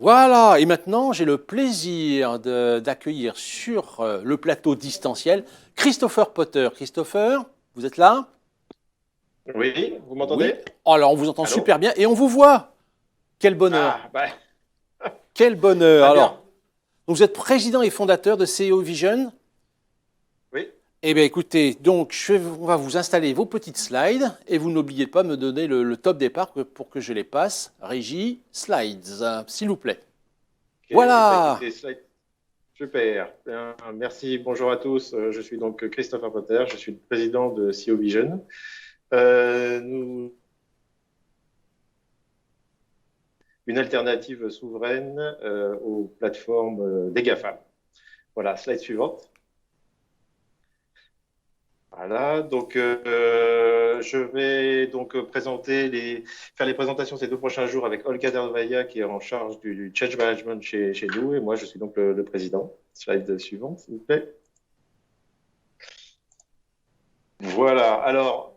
Voilà, et maintenant j'ai le plaisir d'accueillir sur le plateau distanciel Christopher Potter. Christopher, vous êtes là? Oui, vous Oui. m'entendez? Alors on vous entend Allô? super bien et on vous voit. Quel bonheur. Ah, bah, Quel bonheur. très bien. Alors, donc vous êtes président et fondateur de CEO Vision. Oui, Eh bien écoutez, donc on va vous installer vos petites slides et vous n'oubliez pas de me donner le top départ pour que je les passe. Régie, slides, s'il vous plaît. ok. Bah, Voilà. écoutez, super. Bien, merci, bonjour à tous. Je suis donc Christopher Potter, je suis le président de CEO Vision. Nous, une alternative souveraine aux plateformes des GAFAM. Voilà, slide suivante. Voilà, donc je vais donc faire les présentations ces 2 prochains jours avec Olga Dervaya qui est en charge du change management chez nous et moi je suis donc le président. Slide suivante, s'il vous plaît. Voilà, alors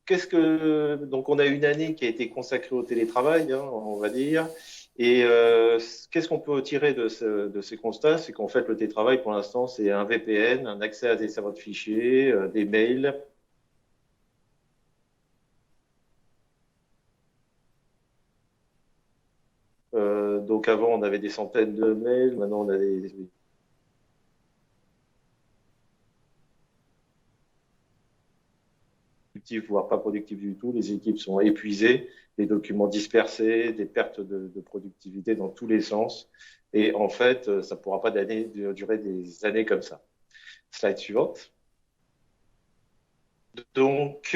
donc on a une année qui a été consacrée au télétravail, hein, on va dire. Et qu'est-ce qu'on peut tirer de ces constats? C'est qu'en fait, le télétravail, pour l'instant, c'est un VPN, un accès à des serveurs de fichiers, des mails. Donc avant, on avait des centaines de mails, maintenant on a des productifs, voire pas productifs du tout. Les équipes sont épuisées, les documents dispersés, des pertes de productivité dans tous les sens. Et en fait, ça ne pourra pas durer des années comme ça. Slide suivante. Donc,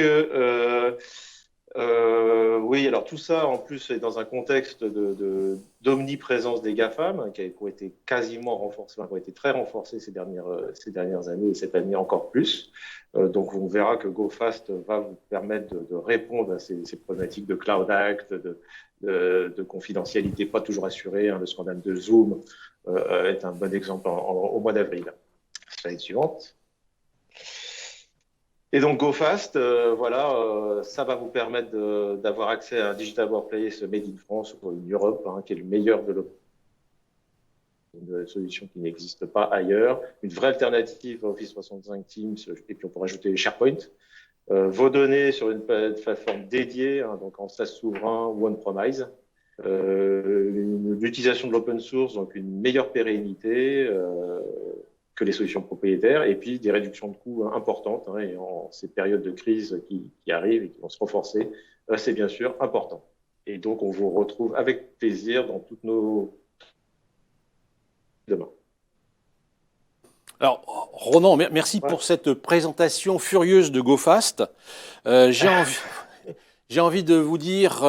oui, alors tout ça, en plus, est dans un contexte d'omniprésence des GAFAM, hein, qui ont été quasiment renforcés, qui ont été très renforcés ces dernières années et cette année encore plus. Donc, on verra que GoFast va vous permettre de répondre à ces problématiques de Cloud Act, de confidentialité pas toujours assurée. Hein. Le scandale de Zoom est un bon exemple au mois d'avril. Slide suivante. Et donc GoFast, voilà, ça va vous permettre d'avoir accès à un Digital Workplace Made in France ou in Europe, hein, qui est le meilleur de la solution qui n'existe pas ailleurs. Une vraie alternative à Office 365 Teams, et puis on pourrait ajouter SharePoint. Vos données sur une plateforme dédiée, hein, donc en SaaS souverain ou on-premise. L'utilisation de l'open source, donc une meilleure pérennité que les solutions propriétaires, et puis des réductions de coûts importantes. Hein, et en ces périodes de crise qui arrivent et qui vont se renforcer, c'est bien sûr important. Et donc, on vous retrouve avec plaisir dans toutes nos demain. Alors, Ronan, merci Ouais. pour cette présentation furieuse de GoFast. J'ai envie de vous dire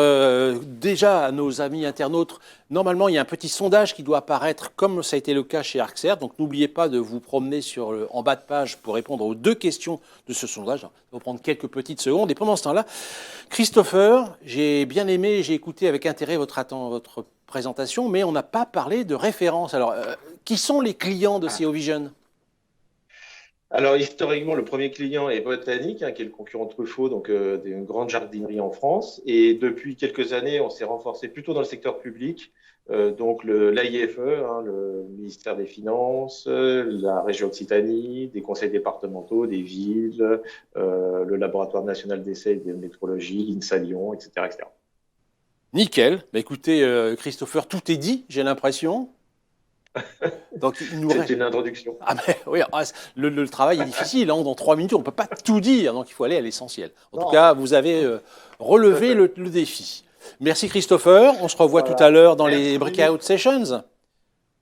déjà à nos amis internautes, normalement il y a un petit sondage qui doit apparaître comme ça a été le cas chez Arxer, donc n'oubliez pas de vous promener en bas de page pour répondre aux 2 questions de ce sondage. Ça va prendre quelques petites secondes et pendant ce temps-là, Christopher, j'ai bien aimé, j'ai écouté avec intérêt votre présentation, mais on n'a pas parlé de référence. Alors, qui sont les clients de CO Vision? Alors, historiquement, le premier client est Botanique, hein, qui est le concurrent Truffaut, donc une grande jardinerie en France. Et depuis quelques années, on s'est renforcé plutôt dans le secteur public, donc l'AIFE, hein, le ministère des Finances, la région Occitanie, des conseils départementaux, des villes, le laboratoire national d'essais et de métrologie, l'INSA Lyon, etc., etc. Nickel. Bah, écoutez, Christopher, tout est dit, j'ai l'impression. Donc, il nous C'est reste. une introduction. Ah ben oui, le travail est difficile, hein, dans 3 minutes, on ne peut pas tout dire, donc il faut aller à l'essentiel. En tout Non, cas, vous avez tout à relevé fait. le défi. Merci Christopher, on se revoit tout à Voilà. l'heure dans les Merci. breakout sessions.